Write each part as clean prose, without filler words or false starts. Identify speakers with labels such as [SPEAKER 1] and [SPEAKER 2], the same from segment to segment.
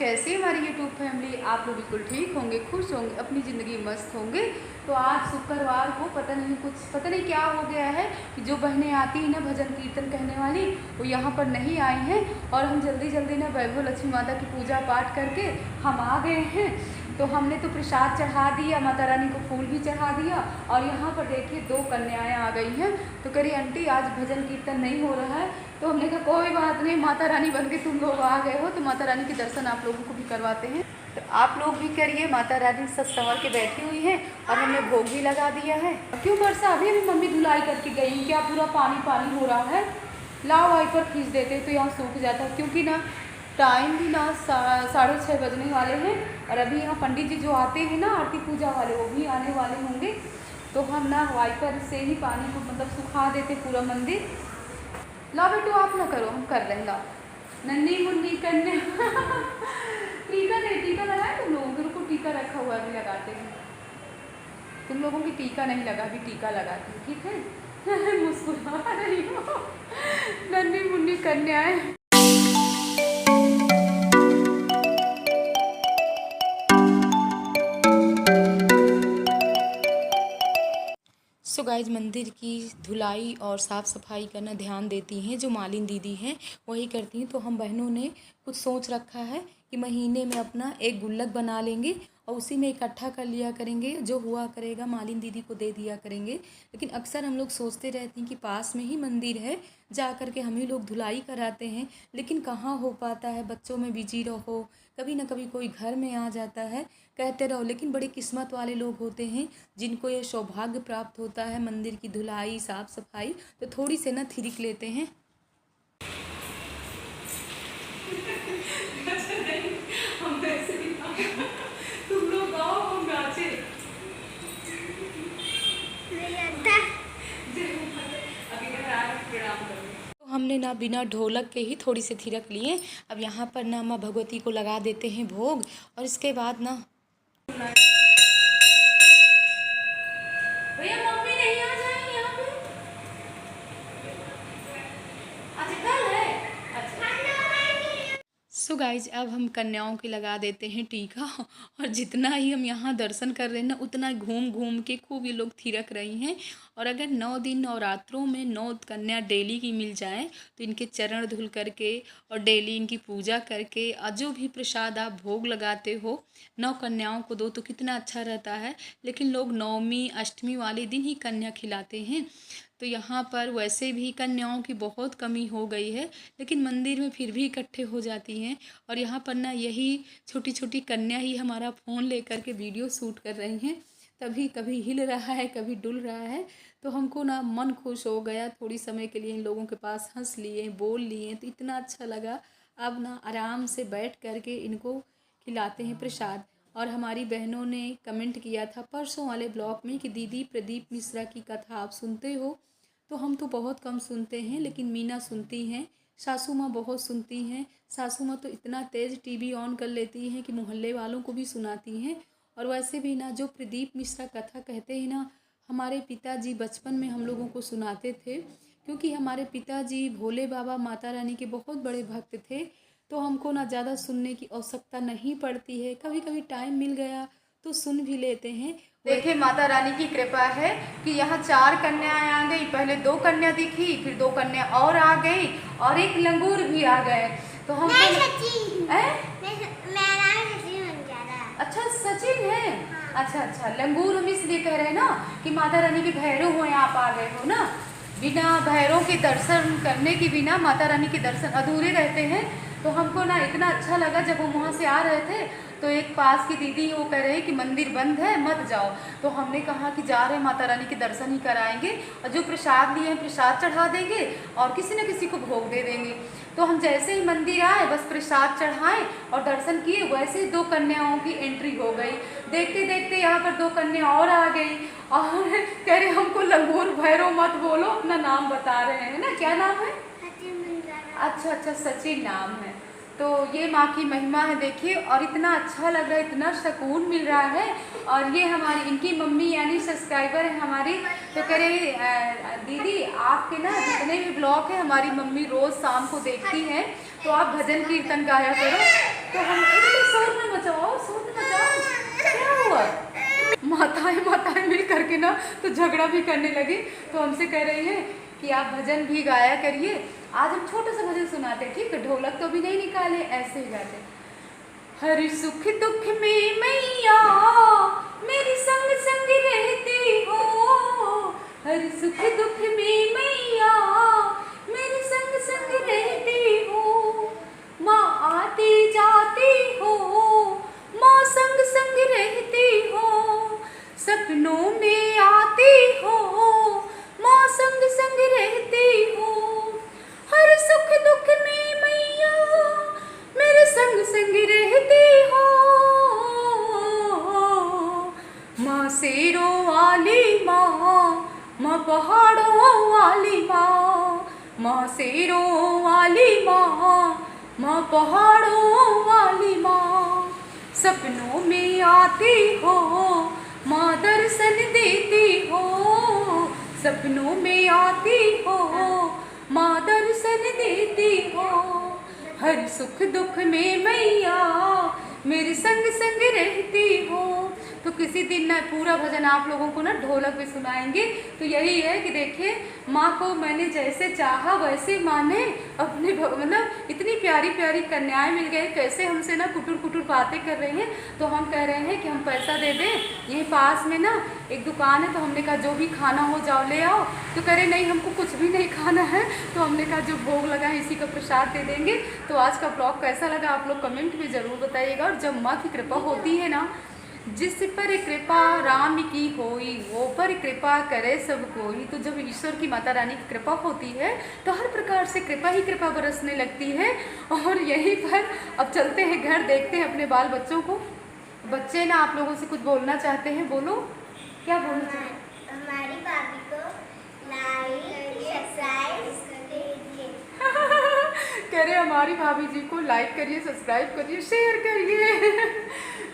[SPEAKER 1] कैसे हमारी YouTube family, आप लोग बिल्कुल ठीक होंगे, खुश होंगे, अपनी ज़िंदगी मस्त होंगे। तो आज शुक्रवार को पता नहीं क्या हो गया है कि जो बहनें आती हैं ना भजन कीर्तन कहने वाली, वो यहाँ पर नहीं आई हैं और हम जल्दी जल्दी ना वैभव लक्ष्मी माता की पूजा पाठ करके हम आ गए हैं। तो हमने तो प्रसाद चढ़ा दिया, माता रानी को फूल भी चढ़ा दिया और यहाँ पर देखिए 2 कन्याएं आ गई हैं। तो कह रही आंटी आज भजन कीर्तन नहीं हो रहा है। तो हमने कहा कोई बात नहीं, माता रानी बन के तुम लोग आ गए हो तो माता रानी के दर्शन आप लोगों को भी करवाते हैं। तो आप लोग भी करिए। माता रानी सब संवर के बैठी हुई हैं और हमने भोग भी लगा दिया है। क्यों वर्षा, अभी अभी मम्मी धुलाई करके गई, क्या पूरा पानी पानी हो रहा है? लाओ वाइपर खींच देते तो यहाँ सूख जाता, क्योंकि ना टाइम भी ना 6:30 बजने वाले हैं और अभी यहाँ पंडित जी जो आते हैं ना आरती पूजा वाले, वो भी आने वाले होंगे। तो हम ना वाइपर से ही पानी को मतलब सुखा देते पूरा मंदिर। ला बेटू आप ना करो, हम कर रहे हैं। ला नन्ही मुन्नी कन्या टीका नहीं, टीका लगाए तुम लोगों के? रुको टीका रखा हुआ अभी लगाते हैं। तुम लोगों की टीका नहीं लगा, अभी टीका लगाते हैं, ठीक है? मुस्कुरा रही हो नन्ही मुन्नी कन्याएं। सो गाइज मंदिर की धुलाई और साफ़ सफाई करना ध्यान देती हैं जो मालिन दीदी हैं, वही करती हैं। तो हम बहनों ने कुछ सोच रखा है कि महीने में अपना एक गुल्लक बना लेंगे और उसी में इकट्ठा कर लिया करेंगे, जो हुआ करेगा मालिन दीदी को दे दिया करेंगे। लेकिन अक्सर हम लोग सोचते रहते हैं कि पास में ही मंदिर है, जा कर के हम ही लोग धुलाई कराते हैं, लेकिन कहाँ हो पाता है, बच्चों में बिजी रहो, कभी ना कभी कोई घर में आ जाता है, कहते रहो। लेकिन बड़े किस्मत वाले लोग होते हैं जिनको ये सौभाग्य प्राप्त होता है मंदिर की धुलाई साफ़ सफाई, तो थोड़ी से ना थिरक लेते हैं। तुम लोग गाओ, हम नाचे। तो हमने ना बिना ढोलक के ही थोड़ी सी थिरक लिए। अब यहाँ पर ना माँ भगवती को लगा देते हैं भोग और इसके बाद ना भैया मम्मी नहीं आ जाएंगे यहाँ पे। अच्छा कल है। अच्छा सो गाइज अब हम कन्याओं के लगा देते हैं टीका और जितना ही हम यहाँ दर्शन कर रहे हैं ना उतना घूम घूम के खूब ये लोग थिरक रही हैं। और अगर 9 दिन नवरात्रों में 9 कन्या डेली की मिल जाए तो इनके चरण धुल करके और डेली इनकी पूजा करके और जो भी प्रसाद आप भोग लगाते हो 9 कन्याओं को दो तो कितना अच्छा रहता है। लेकिन लोग नवमी अष्टमी वाले दिन ही कन्या खिलाते हैं। तो यहाँ पर वैसे भी कन्याओं की बहुत कमी हो गई है, लेकिन मंदिर में फिर भी इकट्ठे हो जाती हैं। और यहाँ पर ना यही छोटी छोटी कन्या ही हमारा फ़ोन लेकर के वीडियो शूट कर रही हैं, तभी कभी हिल रहा है कभी डुल रहा है। तो हमको ना मन खुश हो गया, थोड़ी समय के लिए इन लोगों के पास हंस लिए, बोल लिए, तो इतना अच्छा लगा। अब ना आराम से बैठ करके इनको खिलाते हैं प्रसाद। और हमारी बहनों ने कमेंट किया था परसों वाले ब्लॉग में कि दीदी प्रदीप मिश्रा की कथा आप सुनते हो? तो हम तो बहुत कम सुनते हैं, लेकिन मीना सुनती हैं, सासू माँ बहुत सुनती हैं। सासू माँ तो इतना तेज़ टीवी ऑन कर लेती हैं कि मोहल्ले वालों को भी सुनाती हैं। और वैसे भी ना जो प्रदीप मिश्रा कथा कहते हैं ना, हमारे पिताजी बचपन में हम लोगों को सुनाते थे, क्योंकि हमारे पिताजी भोले बाबा माता रानी के बहुत बड़े भक्त थे। तो हमको ना ज़्यादा सुनने की आवश्यकता नहीं पड़ती है, कभी कभी टाइम मिल गया तो सुन भी लेते हैं। देखिए माता रानी की कृपा है कि यहाँ 4 कन्याएं आ गई। पहले 2 कन्या दिखी, फिर 2 कन्या और आ गई और एक लंगूर भी आ गए। तो हम अच्छा सचिन है। हाँ। अच्छा लंगूर हम इसलिए कह रहे हैं ना कि माता रानी के भैरव हो, आप आ गए हो ना। बिना भैरव के दर्शन करने के बिना माता रानी के दर्शन अधूरे रहते हैं। तो हमको ना इतना अच्छा लगा जब हम वहाँ से आ रहे थे तो एक पास की दीदी वो कह रहे कि मंदिर बंद है मत जाओ। तो हमने कहा कि जा रहे माता रानी के दर्शन ही कराएंगे और जो प्रसाद लिए हैं प्रसाद चढ़ा देंगे और किसी न किसी को भोग दे देंगे। तो हम जैसे ही मंदिर आए बस प्रसाद चढ़ाएं और दर्शन किए, वैसे ही 2 कन्याओं की एंट्री हो गई। देखते देखते यहाँ पर 2 कन्या और आ गई और कह रहे हमको लंगूर भैरव मत बोलो, अपना नाम बता रहे हैं ना। क्या नाम है? अच्छा सचिन नाम है। तो ये माँ की महिमा है देखिए। और इतना अच्छा लग रहा है, इतना सुकून मिल रहा है। और ये हमारी इनकी मम्मी यानी सब्सक्राइबर है हमारी, तो कह रहे दीदी आपके ना जितने भी ब्लॉग है हमारी मम्मी रोज़ शाम को देखती हैं, तो आप भजन कीर्तन गाया करो। तो हम शोर न मचाओ, शोर न मचाओ, क्या हुआ? माताएं मिल करके ना तो झगड़ा भी करने लगी। तो हमसे कह रही है कि आप भजन भी गाया करिए। आज हम छोटा सा भजन सुनाते हैं, ठीक है? ढोलक तो भी नहीं निकाले, ऐसे ही गाते। हर सुख दुख में मैया मेरी संग संग रहती हो, हर सुख दुख में मैया मेरी संग संग रहती हो, माँ आती जाती हो, माँ संग संग रहती हो, सपनों में आती हो, माँ संग संग रहती हो, हर सुख दुख में मैया मेरे संग संग रहती हो, माँ शेरों वाली माँ, माँ पहाड़ों वाली माँ, माँ शेरों वाली माँ, माँ पहाड़ों वाली माँ, सपनों में आती हो, माँ दर्शन देती हो, सपनों में आती हो, माँ दर्शन देती हो, हर सुख दुख में मैया मेरे संग संग रहती हो। तो किसी दिन ना पूरा भजन आप लोगों को ना ढोलक पे सुनाएंगे। तो यही है कि देखिए, माँ को मैंने जैसे चाहा वैसे माँ ने अपने मतलब इतनी प्यारी प्यारी कन्याएं मिल गई, कैसे हमसे ना कुटुर कुटुर बातें कर रही हैं। तो हम कह रहे हैं कि हम पैसा दे दें, यहीं पास में ना एक दुकान है। तो हमने कहा जो भी खाना हो जाओ ले आओ। तो कह रहे नहीं हमको कुछ भी नहीं खाना है। तो हमने कहा जो भोग लगा है इसी का प्रसाद दे देंगे। तो आज का ब्लॉग कैसा लगा आप लोग कमेंट में ज़रूर बताइएगा। और जब माँ की कृपा होती है ना, जिस पर कृपा राम की होई वो पर कृपा करे सब कोई। तो जब ईश्वर की माता रानी की कृपा होती है तो हर प्रकार से कृपा ही कृपा बरसने लगती है। और यहीं पर अब चलते हैं घर, देखते हैं अपने बाल बच्चों को। बच्चे ना आप लोगों से कुछ बोलना चाहते हैं, बोलो क्या बोलना चाहते हैं?
[SPEAKER 2] हमारी भाभी को लाइक सब्सक्राइब करिए।
[SPEAKER 1] कह रहे हमारी भाभी जी को लाइक करिए, सब्सक्राइब करिए, शेयर करिए।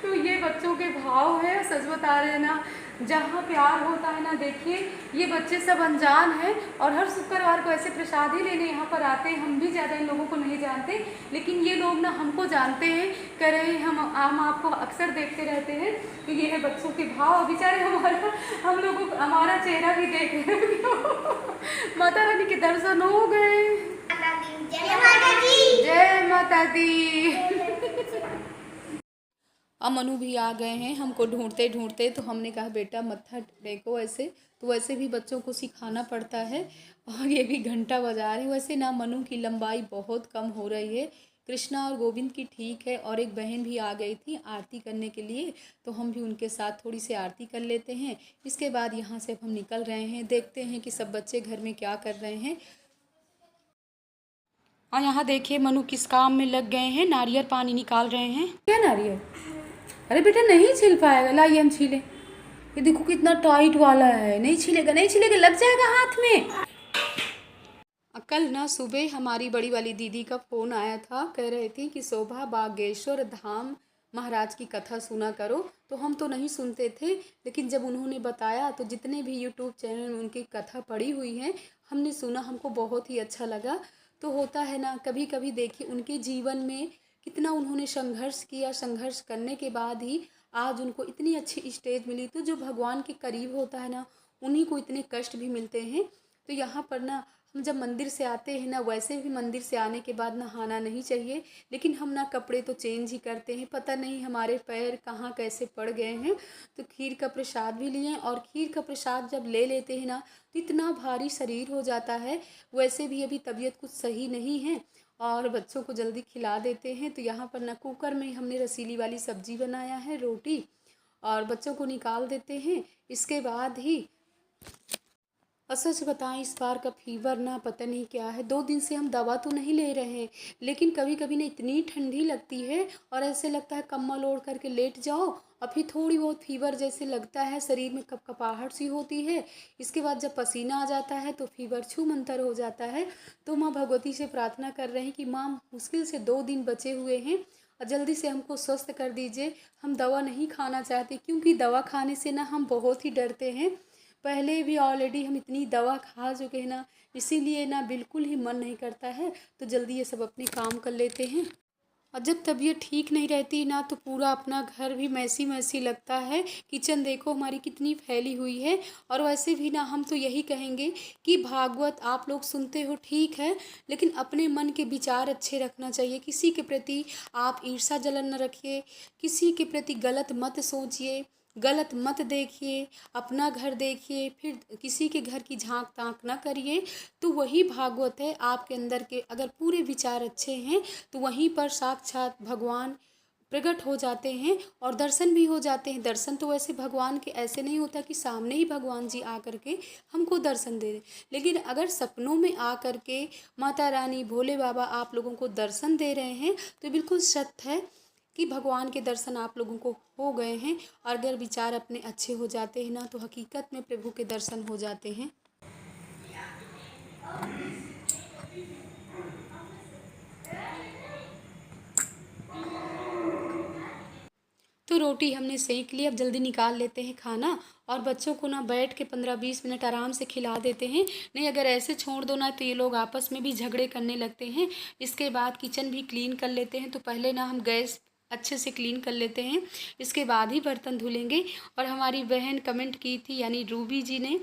[SPEAKER 1] तो ये बच्चों के भाव है, सच बता रहे हैं ना। जहाँ प्यार होता है ना, देखिए ये बच्चे सब अनजान हैं और हर शुक्रवार को ऐसे प्रसाद ही लेने यहाँ पर आते हैं। हम भी ज़्यादा इन लोगों को नहीं जानते, लेकिन ये लोग ना हमको जानते हैं। कह रहे हैं हम आपको अक्सर देखते रहते हैं। तो ये है बच्चों के भाव। बेचारे हम लोगों को हमारा चेहरा भी देख रहे हैं। माता रानी के दर्शन हो गए।
[SPEAKER 2] जय माता दी,
[SPEAKER 1] जय माता दी। अब मनु भी आ गए हैं हमको ढूंढते ढूंढते। तो हमने कहा बेटा मत्था टेको ऐसे। तो वैसे भी बच्चों को सिखाना पड़ता है। और ये भी घंटा बजा रहे हैं। वैसे ना मनु की लंबाई बहुत कम हो रही है, कृष्णा और गोविंद की ठीक है। और एक बहन भी आ गई थी आरती करने के लिए, तो हम भी उनके साथ थोड़ी सी आरती कर लेते हैं। इसके बाद यहाँ से अब हम निकल रहे हैं, देखते हैं कि सब बच्चे घर में क्या कर रहे हैं। और यहाँ देखिए मनु किस काम में लग गए हैं, नारियल पानी निकाल रहे हैं। क्या नारियल? अरे बेटा नहीं छिल पाएगा, लाइए हम छीलें। ये देखो कितना टाइट वाला है, नहीं छिलेगा नहीं छिलेगा, लग जाएगा हाथ में। कल ना सुबह हमारी बड़ी वाली दीदी का फ़ोन आया था, कह रहे थे कि शोभा बागेश्वर धाम महाराज की कथा सुना करो। तो हम तो नहीं सुनते थे, लेकिन जब उन्होंने बताया तो जितने भी यूट्यूब चैनल में उनकी कथा पड़ी हुई है हमने सुना, हमको बहुत ही अच्छा लगा। तो होता है ना, कभी कभी देखिए उनके जीवन में कितना उन्होंने संघर्ष किया, संघर्ष करने के बाद ही आज उनको इतनी अच्छी स्टेज मिली। तो जो भगवान के करीब होता है ना, उन्हीं को इतने कष्ट भी मिलते हैं। तो यहाँ पर ना हम जब मंदिर से आते हैं ना, वैसे भी मंदिर से आने के बाद नहाना नहीं चाहिए, लेकिन हम ना कपड़े तो चेंज ही करते हैं। पता नहीं हमारे पैर कहाँ कैसे पड़ गए हैं। तो खीर का प्रसाद भी लिए, और खीर का प्रसाद जब ले लेते हैं ना तो इतना भारी शरीर हो जाता है। वैसे भी अभी तबीयत कुछ सही नहीं है और बच्चों को जल्दी खिला देते हैं। तो यहाँ पर ना कुकर में हमने रसीली वाली सब्जी बनाया है, रोटी, और बच्चों को निकाल देते हैं। इसके बाद ही और सच बताएं इस बार का फीवर ना पता नहीं क्या है। 2 दिन से हम दवा तो नहीं ले रहे हैं, लेकिन कभी कभी ना इतनी ठंडी लगती है और ऐसे लगता है कम्बल ओढ़ करके लेट जाओ और फिर थोड़ी बहुत फीवर जैसे लगता है, शरीर में कपकपाहट सी होती है। इसके बाद जब पसीना आ जाता है तो फीवर छू मंतर हो जाता है। तो माँ भगवती से प्रार्थना कर रहे हैं कि माँ मुश्किल से 2 दिन बचे हुए हैं और जल्दी से हमको स्वस्थ कर दीजिए। हम दवा नहीं खाना चाहते, क्योंकि दवा खाने से ना हम बहुत ही डरते हैं। पहले भी ऑलरेडी हम इतनी दवा खा चुके हैं ना, इसीलिए ना बिल्कुल ही मन नहीं करता है। तो जल्दी ये सब अपने काम कर लेते हैं। और जब तबीयत ठीक नहीं रहती ना तो पूरा अपना घर भी मैसी मैसी लगता है। किचन देखो हमारी कितनी फैली हुई है। और वैसे भी ना हम तो यही कहेंगे कि भागवत आप लोग सुनते हो ठीक है, लेकिन अपने मन के विचार अच्छे रखना चाहिए। किसी के प्रति आप ईर्ष्या जलन न रखिए, किसी के प्रति गलत मत सोचिए, गलत मत देखिए, अपना घर देखिए, फिर किसी के घर की झांक ताक ना करिए। तो वही भागवत है आपके अंदर के। अगर पूरे विचार अच्छे हैं तो वहीं पर साक्षात भगवान प्रकट हो जाते हैं और दर्शन भी हो जाते हैं। दर्शन तो वैसे भगवान के ऐसे नहीं होता कि सामने ही भगवान जी आ कर के हमको दर्शन दे रहे, लेकिन अगर सपनों में आ कर के माता रानी भोले बाबा आप लोगों को दर्शन दे रहे हैं तो बिल्कुल सत्य है कि भगवान के दर्शन आप लोगों को हो गए हैं। और अगर विचार अपने अच्छे हो जाते हैं ना तो हकीकत में प्रभु के दर्शन हो जाते हैं। तो रोटी हमने सेंक ली, अब जल्दी निकाल लेते हैं खाना। और बच्चों को ना बैठ के 15-20 मिनट आराम से खिला देते हैं। नहीं अगर ऐसे छोड़ दो ना तो ये लोग आपस में भी झगड़े करने लगते हैं। इसके बाद किचन भी क्लीन कर लेते हैं। तो पहले ना हम गैस अच्छे से क्लीन कर लेते हैं, इसके बाद ही बर्तन धुलेंगे। और हमारी बहन कमेंट की थी यानी रूबी जी ने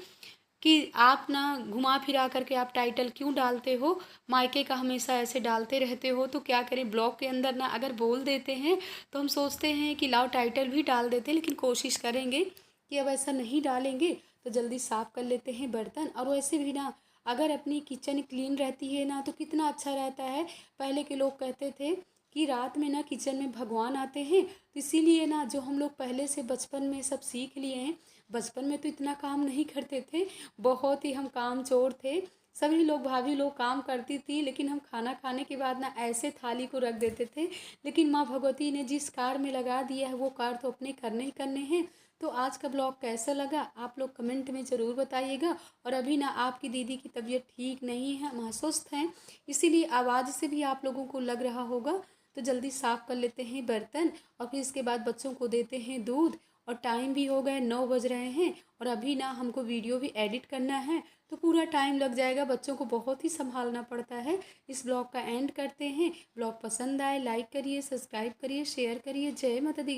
[SPEAKER 1] कि आप ना घुमा फिरा करके आप टाइटल क्यों डालते हो, मायके का हमेशा ऐसे डालते रहते हो। तो क्या करें, ब्लॉग के अंदर ना अगर बोल देते हैं तो हम सोचते हैं कि लाओ टाइटल भी डाल देते हैं, लेकिन कोशिश करेंगे कि अब ऐसा नहीं डालेंगे। तो जल्दी साफ़ कर लेते हैं बर्तन। और वैसे भी ना अगर अपनी किचन क्लीन रहती है ना तो कितना अच्छा रहता है। पहले के लोग कहते थे कि रात में ना किचन में भगवान आते हैं, तो इसीलिए ना जो हम लोग पहले से बचपन में सब सीख लिए हैं। बचपन में तो इतना काम नहीं करते थे, बहुत ही हम काम चोर थे। सभी लोग भाभी लोग काम करती थी, लेकिन हम खाना खाने के बाद ना ऐसे थाली को रख देते थे। लेकिन माँ भगवती ने जिस कार में लगा दिया है वो कार तो अपने करने ही करने हैं। तो आज का ब्लॉग कैसा लगा आप लोग कमेंट में ज़रूर बताइएगा। और अभी ना आपकी दीदी की तबीयत ठीक नहीं है, हम अस्वस्थ हैं, इसीलिए आवाज़ से भी आप लोगों को लग रहा होगा। तो जल्दी साफ़ कर लेते हैं बर्तन और फिर इसके बाद बच्चों को देते हैं दूध। और टाइम भी हो गए 9 बज रहे हैं। और अभी ना हमको वीडियो भी एडिट करना है तो पूरा टाइम लग जाएगा, बच्चों को बहुत ही संभालना पड़ता है। इस ब्लॉग का एंड करते हैं। ब्लॉग पसंद आए लाइक करिए, सब्सक्राइब करिए, शेयर करिए। जय माता दी।